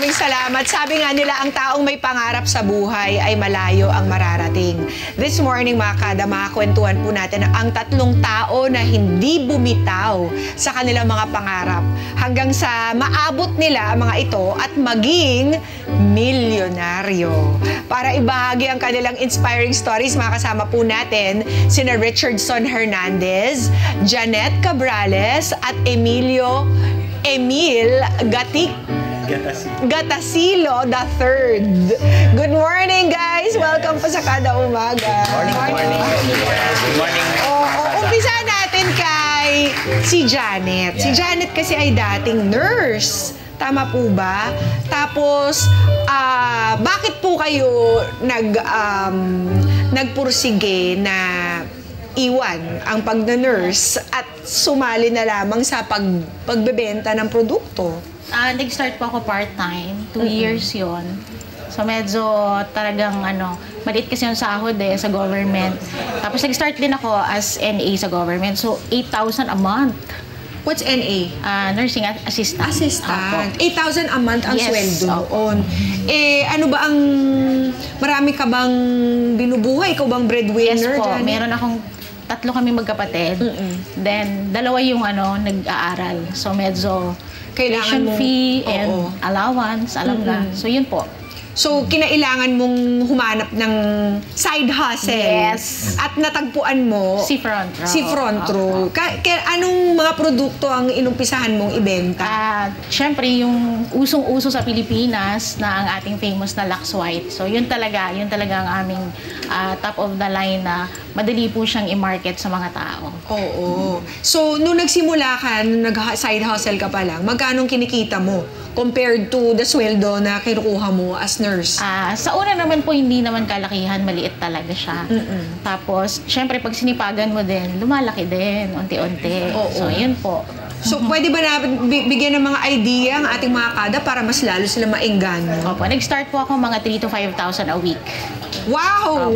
maraming salamat. Sabi nga nila, ang taong may pangarap sa buhay ay malayo ang mararating. This morning, mga kada, makakwentuhan po natin ang tatlong tao na hindi bumitaw sa kanilang mga pangarap hanggang sa maabot nila ang mga ito at maging milyonaryo. Para ibahagi ang kanilang inspiring stories, makasama po natin sina Richardson Hernandez, Janet Cabrales at Emil Gatasilo III. Good morning, guys! Welcome po sa Kada Umaga. Morning. Good morning. Umpisa natin kay si Janet. Si Janet kasi ay dating nurse. Tama po ba? Tapos, bakit po kayo nagpursige na iwan ang pag-nurse at sumali na lamang sa pagbebenta ng produkto? Nag-start po ako part-time. 2 years yon. So medyo talagang maliit kasi yung sahod sa government. Tapos nag-start din ako as NA sa government. So 8,000 a month. What's NA? Nursing assistant. Assistant. 8,000 a month ang sweldo Opo. noon. Ano ba ang marami ka bang binubuhay? Ikaw bang breadwinner? Yes po. Janet? Meron akong 3 kami magkapatid. Then 2 yung nag-aaral. So medyo Kailangan tuition mong- fee and Oo. allowance, alam na. So yun po. So, kinailangan mong humanap ng side hustle. Yes. At natagpuan mo Si Front Row. si Front Row. Anong mga produkto ang inumpisahan mong ibenta? Siyempre, yung usong-uso sa Pilipinas na ang ating famous na Lux White. So, yun talaga ang aming top of the line na madali po siyang i-market sa mga tao. Oo. So, nung nagsimula ka, nung nag-side hustle ka pa lang, magkano kinikita mo compared to the sweldo na kinukuha mo as nurse? Sa una naman po, hindi naman kalakihan, maliit talaga siya. Tapos, syempre, pag sinipagan mo din, lumalaki din, unti-unti. Oo. So, yun po. So, pwede ba na bigyan ng mga idea ang ating mga kada para mas lalo sila maengganyo? Opo, nag-start po ako mga 3,000 to 5,000 a week. Wow!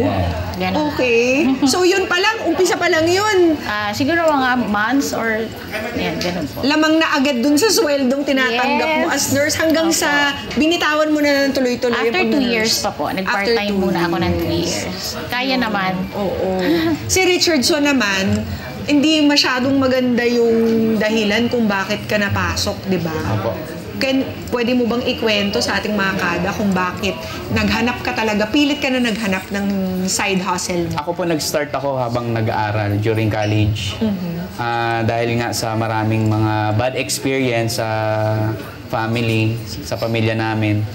Ganun. Okay. So, yun pa lang, umpisa pa lang yun. Siguro mga months or, yan, ganun po. Lamang na agad dun sa sweldong tinatanggap mo Yes. as nurse hanggang sa binitawan mo na ng tuloy-tuloy After yung 2 pag-nurse. years pa po, nag-part-time After 2 muna ako ng 2 years. years. Kaya naman. Oo. Si Richardson naman, hindi masyadong maganda yung dahilan kung bakit ka napasok, di ba? Opo. Pwede mo bang ikwento sa ating mga kada kung bakit naghanap ka talaga, pilit ka na naghanap ng side hustle mo? Ako po nag-start ako habang nag-aaral during college. Dahil nga sa maraming mga bad experience sa family, sa pamilya namin.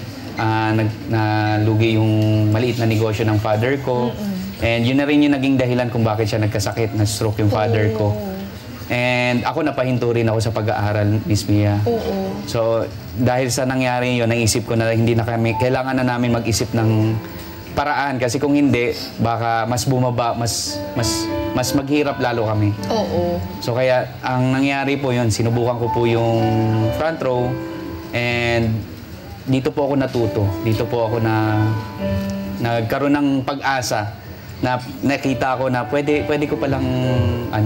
Nalugi yung maliit na negosyo ng father ko. And yun na rin yung naging dahilan kung bakit siya nagkasakit, na-stroke yung father ko. And ako napahinto rin ako sa pag-aaral, Miss Mia. Oo. So, dahil sa nangyari yun, naisip ko na hindi na kami, kailangan na namin mag-isip ng paraan. Kasi kung hindi, baka mas bumaba, mas maghirap lalo kami. Oo. So, kaya ang nangyari po yun, sinubukan ko po yung Front Row. And dito po ako natuto. Dito po ako nagkaroon ng pag-asa na nakita ko na pwede ko palang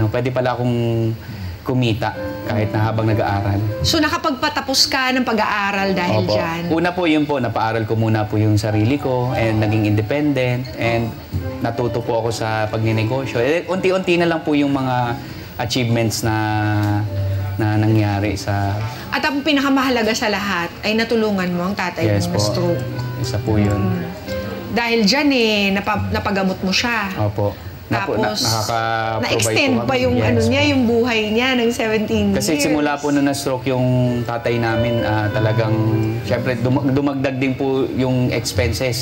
pwede pala akong kumita kahit na habang nag-aaral. So, nakapagpatapos ka ng pag-aaral dahil Opo. dyan? Una po yun po, napaaral ko muna po yung sarili ko and naging independent and natuto po ako sa pagninegosyo. Unti-unti na lang po yung mga achievements na nangyari sa... At ang pinakamahalaga sa lahat ay natulungan mo ang tatay Yes mo na po. stroke. Isa po yun. Dahil dyan napagamot mo siya. Opo. Tapos, nakaka-provide na-extend po pa kami. yung Yes po. yung buhay niya ng 17 years. Kasi simula po nung na-stroke yung tatay namin, talagang, syempre, dumagdag din po yung expenses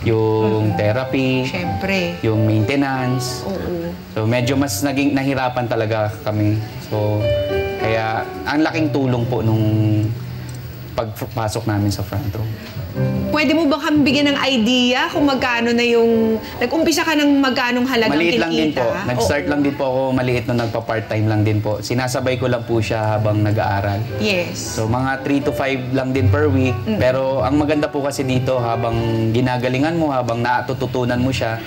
yung therapy, Siyempre. yung maintenance. Oo. So, medyo mas nahirapan talaga kami. So, kaya, ang laking tulong po nung pagpasok namin sa Front Row. Pwede mo bang kami bigyan ng idea kung magkano na yung... Nag-umpisa ka ng magkanong halagang Maliit lang din po. kinikita? Nag-start Oo. lang din po ako maliit nung nagpa-part-time lang din po. Sinasabay ko lang po siya habang nag-aaral. Yes. So mga 3 to 5 lang din per week. Pero ang maganda po kasi dito habang ginagalingan mo, habang natututunan mo siya,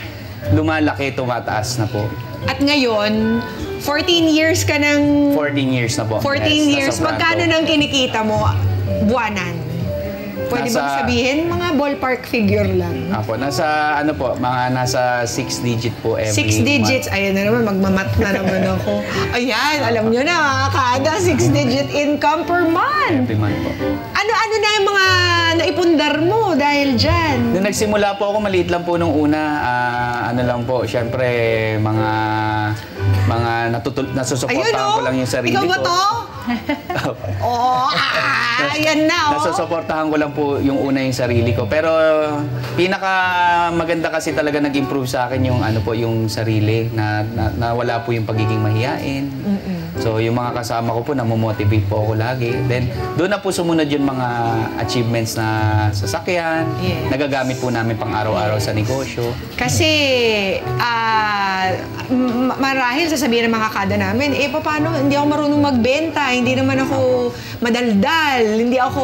lumalaki, tumataas na po. At ngayon, 14 years ka ng... 14 years na po. 14 Yes, years. nasa Front Magkano Row. nang kinikita mo buwanan? Pwede bang sabihin, mga ballpark figure lang? Apo, nasa ano po, mga nasa 6 digit po every 6 digits. Ayan na naman, magmamat na naman ako. Ayan, alam nyo na mga kada, 6-digit income per month. Every month po. Ano na yung mga naipundar mo dahil dyan? Nung nagsimula po ako, maliit lang po nung una. Ano lang po, syempre, mga nasusuportahan ko lang yung sarili ko. Ikaw ba to? Oo, ayan na, Nasusuportahan ko lang po yung una yung sarili ko. Pero pinaka maganda kasi talaga nag-improve sa akin yung ano po, yung sarili na wala po yung pagiging mahiyain. So yung mga kasama ko po namomotivate po ako lagi. Then doon na po sumunod yung mga achievements na sasakyan. Yes. Nagagamit po namin pang araw-araw sa negosyo. Kasi marahil sasabihin ng mga kada namin, paano, hindi ako marunong magbenta, hindi naman ako madaldal, hindi ako,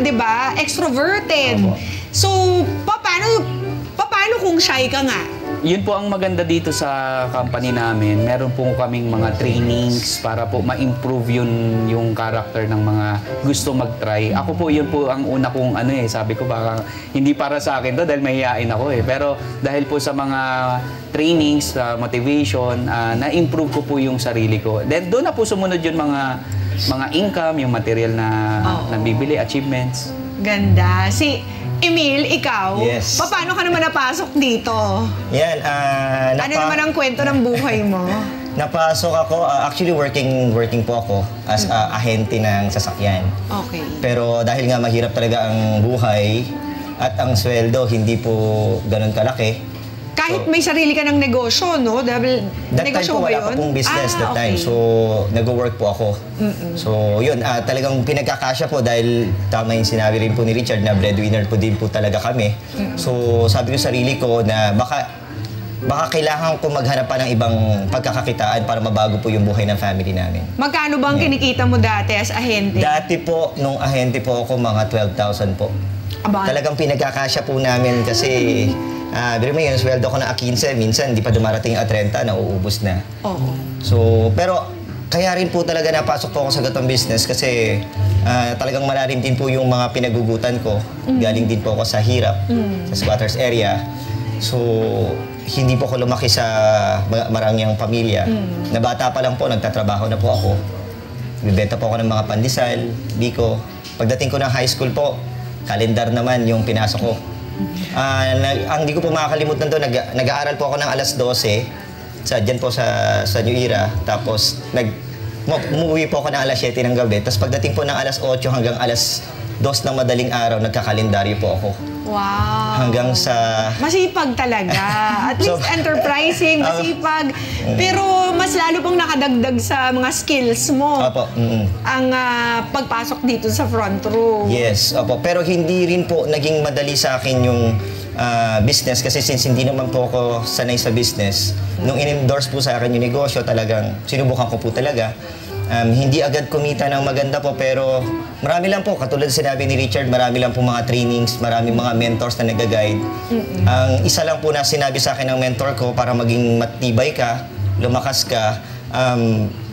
di ba, extroverted. So, paano kung shy ka nga? Yun po ang maganda dito sa company namin. Meron po kaming mga trainings para po ma-improve yung character ng mga gusto mag-try. Ako po, yun po ang una kong sabi ko baka hindi para sa akin to dahil mahihain ako Pero dahil po sa mga trainings, motivation, na-improve ko po yung sarili ko. Then doon na po sumunod yung mga income, yung material na nabibili, achievements. Ganda. Si Emil, ikaw, Yes. paano ka naman napasok dito? Yan, Ano naman ang kwento ng buhay mo? napasok ako, actually working po ako as ahente ng sasakyan. Okay. Pero dahil nga mahirap talaga ang buhay at ang sweldo hindi po ganun kalaki. Kahit may sarili ka ng negosyo, no? Dahil That time negosyo po ba wala yun? pa pong business that time. So nag-work po ako. So yun, talagang pinagkakasya po dahil tama yung sinabi rin po ni Richard na breadwinner po din po talaga kami. So sabi ko sa sarili ko na baka kailangan ko maghanap pa ng ibang pagkakakitaan para mabago po yung buhay ng family namin. Magkano bang kinikita mo dati as ahente? Dati po, nung ahente po ako, mga 12,000 po. Aba. Talagang pinagkakasya po namin kasi, pero mo yun, sweldo ko na 15, minsan hindi pa dumarating at 30, nauubos na. Oo. So, pero kaya rin po talaga napasok po ako sa gatong business kasi talagang malalim din po yung mga pinagugutan ko. Galing din po ako sa hirap, sa squatters area. So, hindi po ako lumaki sa marangyang pamilya. Na bata pa lang po, nagtatrabaho na po ako. Bibenta po ako ng mga pandesal, biko. Pagdating ko ng high school po, kalendar naman yung pinasok ko. Ang hindi ko po makakalimutan doon, nag-aaral po ako ng alas 12, dyan po sa New Era. Tapos, umuwi po ako ng alas 7 ng gabi. Tapos pagdating po ng alas 8 hanggang alas 2 ng madaling araw, nagkakalendaryo po ako. Wow. Hanggang sa... Masipag talaga. At least enterprising, masipag. Pero mas lalo pang nakadagdag sa mga skills mo. Opo. Ang pagpasok dito sa front row. Yes, opo. Pero hindi rin po naging madali sa akin yung business kasi since hindi naman po ako sanay sa business. Nung in-endorse po sa akin yung negosyo, talagang sinubukan ko po talaga. Hindi agad kumita ng maganda po pero marami lang po, katulad sinabi ni Richard, marami lang po mga trainings, marami mga mentors na nag-guide. Ang isa lang po na sinabi sa akin ng mentor ko para maging matibay ka, lumakas ka,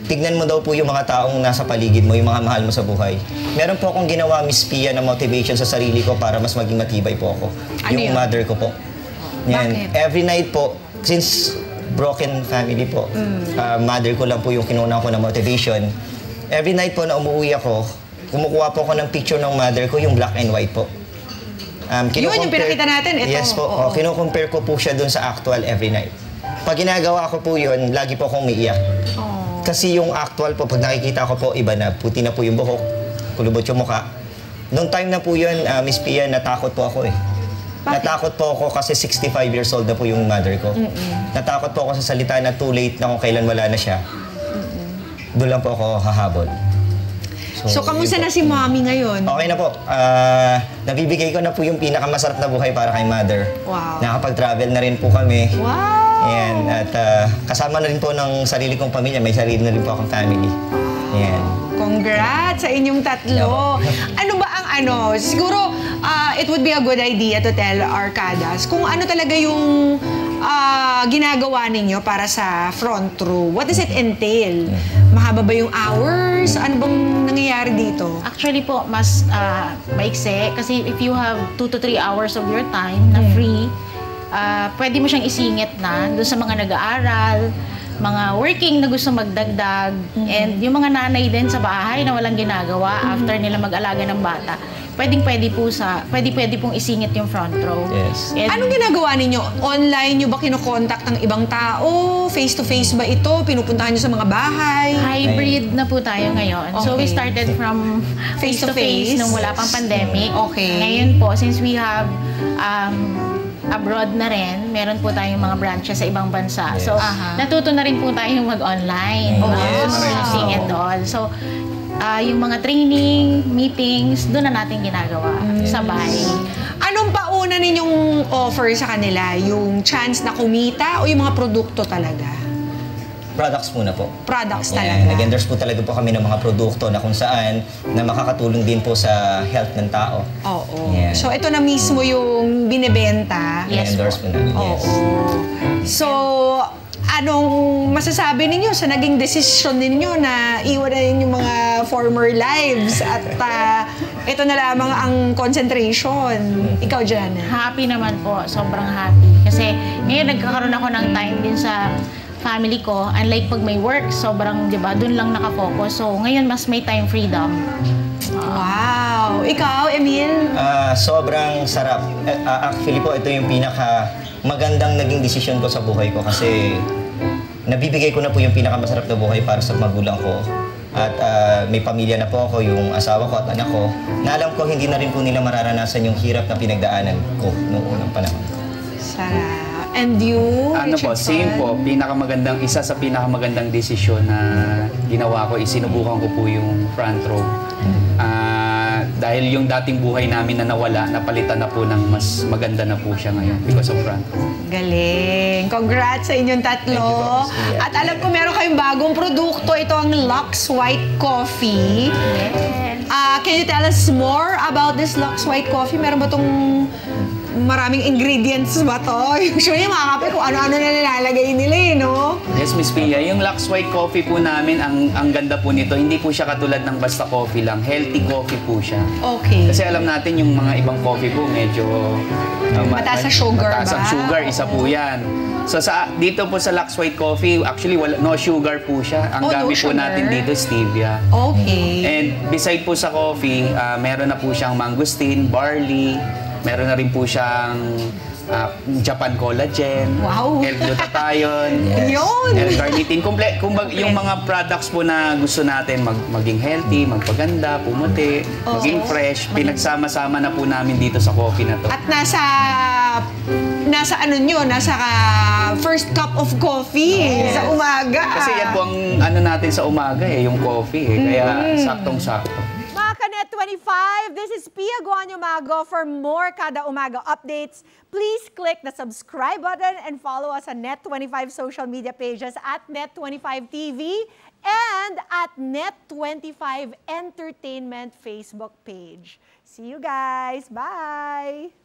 tignan mo daw po yung mga taong nasa paligid mo, yung mga mahal mo sa buhay. Meron po akong ginawa, Miss Pia, na motivation sa sarili ko para mas maging matibay po ako. Ano yung yun? mother ko po. Yan. Bakit? Every night po, since broken family po, mother ko lang po yung kinuha ko na motivation. Every night po na umuwi ako, kumukuha po ako ng picture ng mother ko, yung black and white po. Yun yung pinakita natin, ito. Yes po. Oo. Kino-compare ko po siya dun sa actual every night. Pag ginagawa ko po yun, lagi po akong umiiyak. Kasi yung actual po, pag nakikita ko po, iba na. Puti na po yung buhok, kulubot yung mukha. Nung time na po yun, Miss Pia, natakot po ako eh. Bakit? Natakot po ako kasi 65 years old na po yung mother ko. Natakot po ako sa salita na too late na kung kailan wala na siya. Doon lang po ako hahabol. So, kamusta na si mommy ngayon? Okay na po. Nabibigay ko na po yung pinakamasarap na buhay para kay mother. Wow. Nakapag-travel na rin po kami. Wow! Ayan. At kasama na rin po ng sarili kong pamilya. May sarili na rin po akong family. Ayan. Congrats sa inyong tatlo. Ano ba ang siguro it would be a good idea to tell our kadas kung ano talaga yung ginagawa ninyo para sa front row? What does it entail? Mahaba ba yung hours? Ano bang nangyayari dito? Actually po, mas maikse. Kasi if you have 2 to 3 hours of your time na free, pwede mo siyang isingit na doon sa mga nag-aaral, mga working na gusto magdagdag, and yung mga nanay din sa bahay na walang ginagawa after nila mag-alaga ng bata. Pwede pong isingit yung front row. Yes. And Anong ginagawa ninyo? Online nyo ba kinokontakt ng ibang tao? Face-to-face ba ito? Pinupuntahan nyo sa mga bahay? hybrid na po tayo ngayon. So we Okay. started from Face-to-face? face-to-face nung wala pang pandemic. Okay. Ngayon po, since we have abroad na rin, meron po tayong mga branches sa ibang bansa. Yes. So, Aha. natuto na rin po tayong mag-online. Yes. Using it all. So, yung mga training, meetings, doon na natin ginagawa. Sabay. Anong pauna ninyong offer sa kanila? Yung chance na kumita o yung mga produkto talaga? Products muna po. Products Yan. talaga. Nag-endorse po talaga po kami ng mga produkto na kung saan na makakatulong din po sa health ng tao. Oo. Yan. So, ito na mismo yung binibenta. Yes Na-endorse po namin. Yes. Oo. So, anong masasabi ninyo sa naging desisyon ninyo na iwanan yung mga former lives at ito na lamang ang concentration? Ikaw, Jana. Happy naman po. Sobrang happy. Kasi ngayon nagkakaroon ako ng time din sa family ko. Unlike pag may work, sobrang, di ba, dun lang nakafocus. So, ngayon mas may time freedom. Wow! Ikaw, Emil? Sobrang sarap. Actually po, ito yung pinaka magandang naging desisyon ko sa buhay ko kasi nabibigay ko na po yung pinakamasarap na buhay para sa magulang ko. At may pamilya na po ako, yung asawa ko at anak ko, na alam ko hindi na rin po nila mararanasan yung hirap na pinagdaanan ko noong unang panahon. Sarap. And you, Ano po, same po. Isa sa pinakamagandang desisyon na ginawa ko, isinubukan ko po yung front row. Dahil yung dating buhay namin na nawala, napalitan na po ng mas maganda na po siya ngayon because of front row. Galing. Congrats sa inyong tatlo. Thank you po. At alam ko meron kayong bagong produkto. Ito ang Lux White Coffee. Yes. Can you tell us more about this Lux White Coffee? Meron ba itong maraming ingredients ba to? Usually mga kape kung ano-ano na nilalagay nila eh, no? Yes, Miss Pia. Yung Lux White Coffee po namin, ang ganda po nito, hindi po siya katulad ng basta coffee lang. Healthy coffee po siya. Okay. Kasi alam natin yung mga ibang coffee po medyo Mataas sa sugar mataas ang ba? sugar, isa po 'yan. So dito po sa Lux White Coffee, actually no sugar po siya. Ang Oh, no gamit po sugar? natin dito stevia. Okay. And beside po sa coffee, meron na po siyang mangosteen, barley, meron na rin po siyang Japan collagen, Wow. L-glutathione, Yun! L-carnitine. Yung mga products po na gusto natin maging healthy, magpaganda, pumuti, maging fresh, pinagsama-sama na po namin dito sa coffee na to. At nasa first cup of coffee sa umaga. Kasi yan po ang ano natin sa umaga yung coffee Kaya saktong-sakto. Mga ka-Net 25, this is Pia Guanyo Mago. For more Kada Umaga updates, please click the subscribe button and follow us on Net25 social media pages at Net25 TV and at Net25 Entertainment Facebook page. See you guys. Bye!